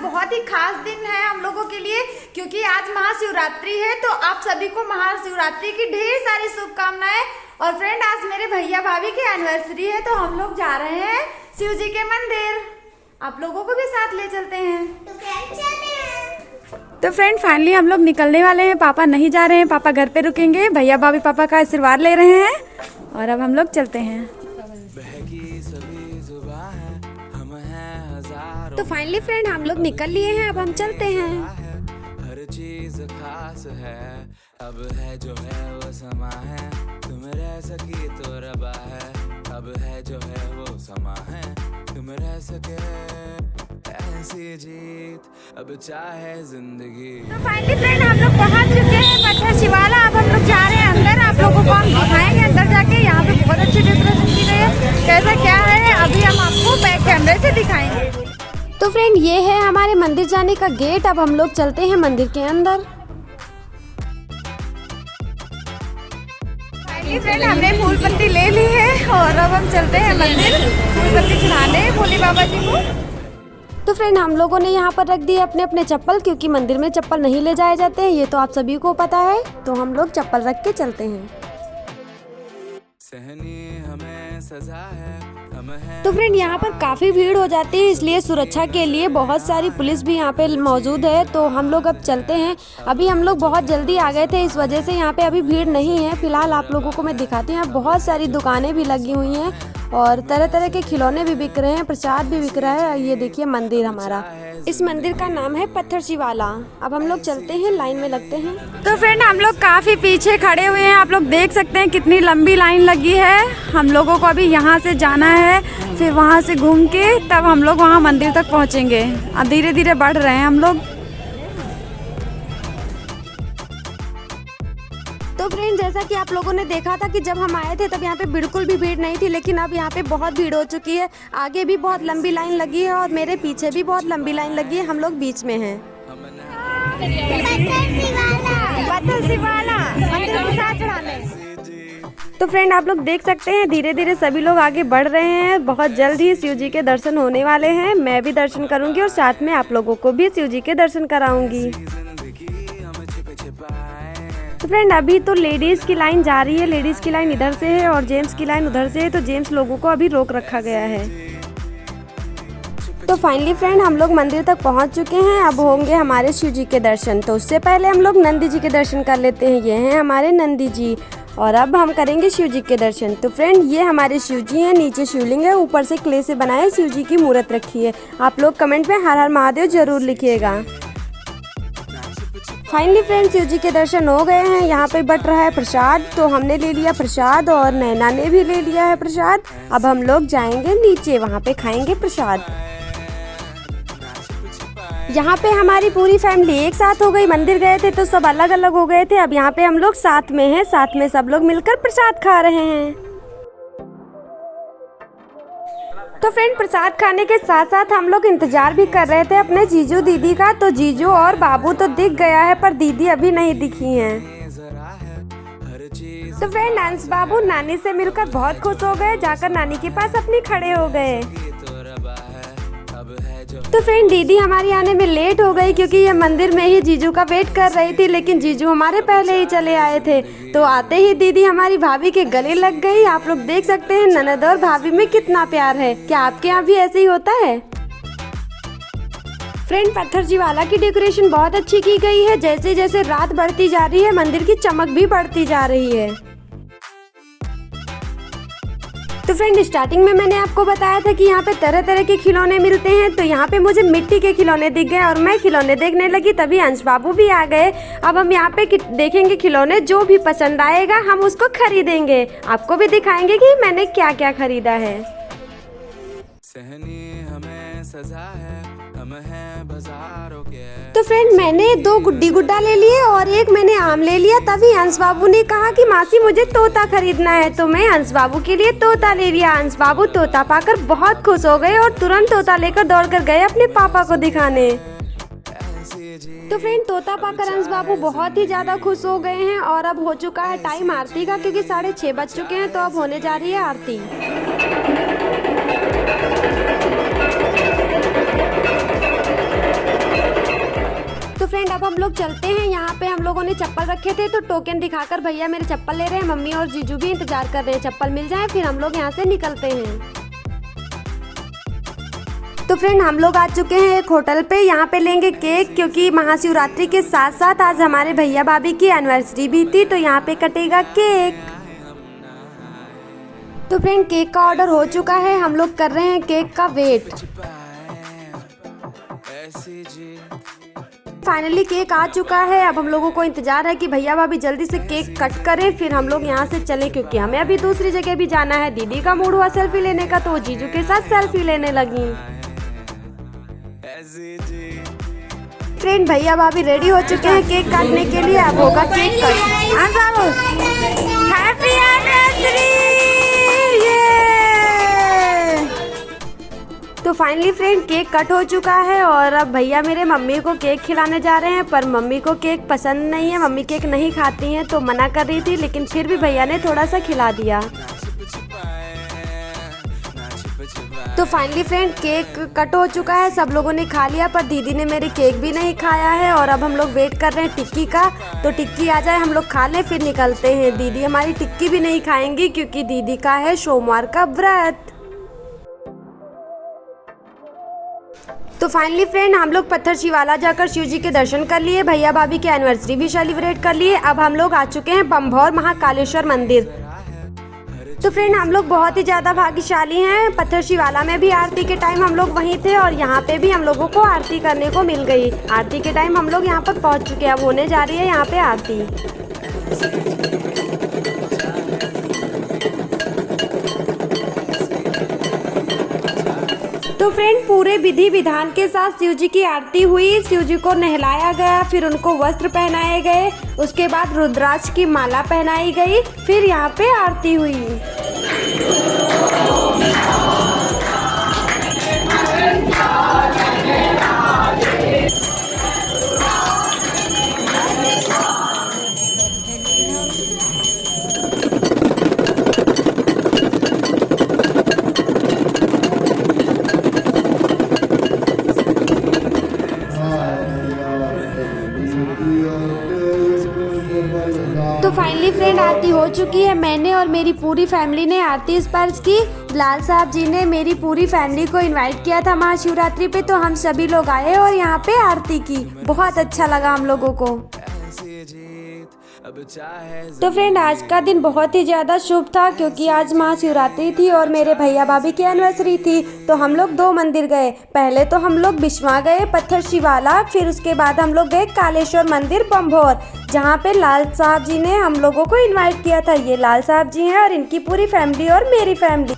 बहुत ही खास दिन है हम लोगों के लिए, क्योंकि आज महाशिवरात्रि है। तो आप सभी को महाशिवरात्रि की ढेर सारी शुभकामनाएं। और फ्रेंड, आज मेरे भैया भाभी की एनिवर्सरी है, तो हम लोग जा रहे हैं शिव जी के मंदिर। आप लोगों को भी साथ ले चलते हैं। तो फ्रेंड, फाइनली हम लोग निकलने वाले हैं। पापा नहीं जा रहे हैं, पापा घर पे रुकेंगे। भैया भाभी पापा का आशीर्वाद ले रहे हैं और अब हम लोग चलते हैं। तो फाइनली फ्रेंड, हम लोग निकल लिए हैं, अब हम चलते हैं। हर चीज खास है, अब है जो है वो समा है, तुम रह सकी तो रबा है, अब है जो है वो समा है, तुम रह सके ऐसी जीत, अब चाहे जिंदगी। तो फाइनली फ्रेंड, हम लोग पहुंच चुके हैं पत्थर शिवाला। अब हम लोग जा रहे हैं अंदर। आप लोगों को हम दिखाएंगे अंदर जाके। यहाँ पे बहुत अच्छी डेकोरेशन की गई है। कैसा क्या है अभी हम आपको बैक कैमरे से दिखाएंगे। तो फ्रेंड, ये है हमारे मंदिर जाने का गेट। अब हम लोग चलते हैं मंदिर के अंदर। फ्रेंड, हमने फूल पत्ती ले ली है और अब हम चलते हैं मंदिर फूल पत्ती चढ़ाने भोले बाबा जी को। तो फ्रेंड, हम लोगों ने यहाँ पर रख दिए अपने अपने चप्पल, क्योंकि मंदिर में चप्पल नहीं ले जाए जाते हैं, ये तो आप सभी को पता है। तो हम लोग चप्पल रख के चलते हैं। सहनी हमें सजा है, हम हैं। तो फ्रेंड, यहाँ पर काफ़ी भीड़ हो जाती है, इसलिए सुरक्षा के लिए बहुत सारी पुलिस भी यहाँ पे मौजूद है। तो हम लोग अब चलते हैं। अभी हम लोग बहुत जल्दी आ गए थे, इस वजह से यहाँ पे अभी भीड़ नहीं है। फिलहाल आप लोगों को मैं दिखाती हूँ। बहुत सारी दुकानें भी लगी हुई हैं और तरह तरह के खिलौने भी बिक रहे हैं, प्रसाद भी बिक रहा है। ये देखिए मंदिर हमारा, इस मंदिर का नाम है पत्थर शिवाला। अब हम लोग चलते हैं, लाइन में लगते हैं। तो फ्रेंड, हम लोग काफ़ी पीछे खड़े हुए हैं। आप लोग देख सकते हैं कितनी लंबी लाइन लगी है। हम लोगों को अभी यहाँ से जाना है, फिर वहाँ से घूम के तब हम लोग वहाँ मंदिर तक पहुँचेंगे। अब धीरे धीरे बढ़ रहे हैं हम लोग। तो फ्रेंड, जैसा कि आप लोगों ने देखा था कि जब हम आए थे तब यहाँ पे बिल्कुल भी भीड़ नहीं थी, लेकिन अब यहाँ पे बहुत भीड़ हो चुकी है। आगे भी बहुत लंबी लाइन लगी है और मेरे पीछे भी बहुत लंबी लाइन लगी है। हम लोग बीच में हैं। पत्थर शिवाला मंदिर के साथ चढ़ाने। तो फ्रेंड, आप लोग देख सकते हैं धीरे धीरे सभी लोग आगे बढ़ रहे हैं। बहुत जल्द ही शिव जी के दर्शन होने वाले हैं। मैं भी दर्शन करूंगी और साथ में आप लोगों को भी शिव जी के दर्शन कराऊंगी। तो फ्रेंड, अभी तो लेडीज़ की लाइन जा रही है। लेडीज़ की लाइन इधर से है और जेंट्स की लाइन उधर से है। तो जेंट्स लोगों को अभी रोक रखा गया है। तो फाइनली फ्रेंड, हम लोग मंदिर तक पहुंच चुके हैं। अब होंगे हमारे शिव जी के दर्शन। तो उससे पहले हम लोग नंदी जी के दर्शन कर लेते हैं। ये हैं हमारे नंदी जी और अब हम करेंगे शिव जी के दर्शन। तो फ्रेंड, ये हमारे शिव जी हैं। नीचे शिवलिंग है, ऊपर से क्ले से बनाए शिव जी की मूर्त रखी है। आप लोग कमेंट में हर हर महादेव जरूर लिखिएगा। फाइनली फ्रेंड, शिव जी के दर्शन हो गए हैं। यहाँ पे बट रहा है प्रसाद, तो हमने ले लिया प्रसाद और नैना ने भी ले लिया है प्रसाद। अब हम लोग जाएंगे नीचे, वहाँ पे खाएंगे प्रसाद। यहाँ पे हमारी पूरी फैमिली एक साथ हो गई। मंदिर गए थे तो सब अलग अलग हो गए थे। अब यहाँ पे हम लोग साथ में हैं, साथ में सब लोग मिलकर प्रसाद खा रहे हैं। तो फ्रेंड, प्रसाद खाने के साथ साथ हम लोग इंतजार भी कर रहे थे अपने जीजू दीदी का। तो जीजू और बाबू तो दिख गया है, पर दीदी अभी नहीं दिखी हैं। तो फ्रेंड, अंश बाबू नानी से मिलकर बहुत खुश हो गए। जाकर नानी के पास अपनी खड़े हो गए। तो फ्रेंड, दीदी हमारी आने में लेट हो गई, क्योंकि ये मंदिर में ही जीजू का वेट कर रही थी, लेकिन जीजू हमारे पहले ही चले आए थे। तो आते ही दीदी हमारी भाभी के गले लग गई। आप लोग देख सकते हैं ननद और भाभी में कितना प्यार है। क्या आपके यहाँ भी ऐसे ही होता है? फ्रेंड, पत्थर शिवाला की डेकोरेशन बहुत अच्छी की गई है। जैसे जैसे रात बढ़ती जा रही है, मंदिर की चमक भी बढ़ती जा रही है। तो फ्रेंड, स्टार्टिंग में मैंने आपको बताया था कि यहाँ पे तरह तरह के खिलौने मिलते हैं। तो यहाँ पे मुझे मिट्टी के खिलौने दिख गए और मैं खिलौने देखने लगी, तभी अंश बाबू भी आ गए। अब हम यहाँ पे देखेंगे खिलौने, जो भी पसंद आएगा हम उसको खरीदेंगे। आपको भी दिखाएंगे कि मैंने क्या क्या खरीदा है। सहनी हमें सजा है, हम हैं बाजारों के। तो फ्रेंड, मैंने 2 गुड्डी गुड्डा ले लिए और एक मैंने आम ले लिया। तभी अंश बाबू ने कहा कि मासी मुझे तोता खरीदना है। तो मैं अंश बाबू के लिए तोता ले लिया। अंश बाबू तोता पाकर बहुत खुश हो गए और तुरंत तोता लेकर दौड़ कर गए अपने पापा को दिखाने। तो फ्रेंड, तोता पाकर अंश बाबू बहुत ही ज्यादा खुश हो गए हैं। और अब हो चुका है टाइम आरती का, क्योंकि 6:30 बज चुके हैं। तो अब होने जा रही है आरती। चलते हैं। यहाँ पे हम लोगों ने चप्पल रखे थे तो टोकन दिखाकर भैया मेरे चप्पल ले रहे हैं। मम्मी और जीजू भी इंतजार कर रहे हैं चप्पल मिल जाए फिर हम लोग यहाँ से निकलते हैं। तो फ्रेंड हम लोग आ चुके हैं एक होटल पे। यहाँ पे लेंगे केक क्योंकि महाशिवरात्रि के साथ साथ आज हमारे भैया भाभी की एनिवर्सरी भी थी तो यहाँ पे कटेगा केक। तो फ्रेंड केक का ऑर्डर हो चुका है, हम लोग कर रहे हैं केक का वेट। फाइनली केक आ चुका है। अब हम लोगों को इंतजार है कि भैया भाभी जल्दी से केक कट करें फिर हम लोग यहाँ से चलें क्योंकि हमें अभी दूसरी जगह भी जाना है। दीदी का मूड हुआ सेल्फी लेने का तो वो जीजू के साथ सेल्फी लेने लगी। फ्रेंड भैया भाभी रेडी हो चुके हैं केक काटने के लिए। अब होगा केक कट। Happy anniversary. तो फाइनली फ्रेंड केक कट हो चुका है और अब भैया मेरे मम्मी को केक खिलाने जा रहे हैं पर मम्मी को केक पसंद नहीं है। मम्मी केक नहीं खाती हैं तो मना कर रही थी लेकिन फिर भी भैया ने थोड़ा सा खिला दिया। तो फाइनली फ्रेंड केक कट हो चुका है, सब लोगों ने खा लिया पर दीदी ने मेरी केक भी नहीं खाया है। और अब हम लोग वेट कर रहे हैं टिक्की का, तो टिक्की आ जाए हम लोग खा लें फिर निकलते हैं। दीदी हमारी टिक्की भी नहीं खाएंगी क्योंकि दीदी का है सोमवार का व्रत। तो फाइनली फ्रेंड हम लोग पत्थर शिवाला जाकर शिव जी के दर्शन कर लिए, भैया भाभी की एनिवर्सरी भी सेलिब्रेट कर लिए। अब हम लोग आ चुके हैं बम्भौर महाकालेश्वर मंदिर। तो फ्रेंड हम लोग बहुत ही ज़्यादा भाग्यशाली हैं। पत्थर शिवाला में भी आरती के टाइम हम लोग वहीं थे और यहाँ पे भी हम लोगों को आरती करने को मिल गई। आरती के टाइम हम लोग यहाँ पर पहुँच चुके हैं। अब होने जा रही है यहाँ पे आरती। तो फ्रेंड पूरे विधि विधान के साथ शिव जी की आरती हुई। शिव जी को नहलाया गया, फिर उनको वस्त्र पहनाए गए, उसके बाद रुद्राक्ष की माला पहनाई गई, फिर यहाँ पे आरती हुई। तो फाइनली फ्रेंड आरती हो चुकी है। मैंने और मेरी पूरी फैमिली ने आरती स्पर्श की। लाल साहब जी ने मेरी पूरी फैमिली को इनवाइट किया था महाशिवरात्रि पे तो हम सभी लोग आए और यहाँ पे आरती की। बहुत अच्छा लगा हम लोगों को। तो फ्रेंड आज का दिन बहुत ही ज़्यादा शुभ था क्योंकि आज महाशिवरात्रि थी और मेरे भैया भाभी की एनिवर्सरी थी। तो हम लोग 2 मंदिर गए। पहले तो हम लोग बिस्वा गए पत्थर शिवाला, फिर उसके बाद हम लोग गए कालेश्वर मंदिर बम्भौर जहाँ पे लाल साहब जी ने हम लोगों को इनवाइट किया था। ये लाल साहब जी हैं और इनकी पूरी फैमिली और मेरी फैमिली।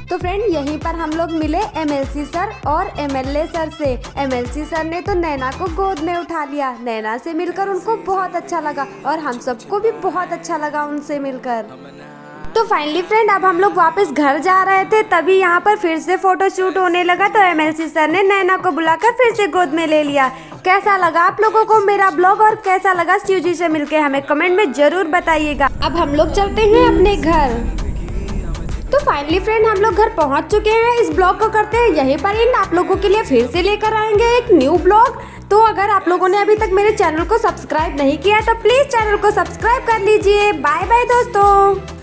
तो फ्रेंड यहीं पर हम लोग मिले एमएलसी सर और एमएलए सर से। एमएलसी सर ने तो नैना को गोद में उठा लिया। नैना से मिलकर उनको बहुत अच्छा लगा और हम सबको भी बहुत अच्छा लगा उनसे मिलकर। तो फाइनली फ्रेंड अब हम लोग वापस घर जा रहे थे तभी यहाँ पर फिर से फोटो शूट होने लगा तो एमएलसी सर ने नैना को बुलाकर फिर से गोद में ले लिया। कैसा लगा आप लोगों को मेरा ब्लॉग और कैसा लगा शिव जी से मिलके हमें कमेंट में जरूर बताइएगा। अब हम लोग चलते हैं अपने घर। तो फाइनली फ्रेंड हम लोग घर पहुंच चुके हैं। इस ब्लॉग को करते हैं यहीं पर एंड। आप लोगों के लिए फिर से लेकर आएंगे एक न्यू ब्लॉग। तो अगर आप लोगों ने अभी तक मेरे चैनल को सब्सक्राइब नहीं किया तो प्लीज चैनल को सब्सक्राइब कर लीजिए। बाय बाय दोस्तों।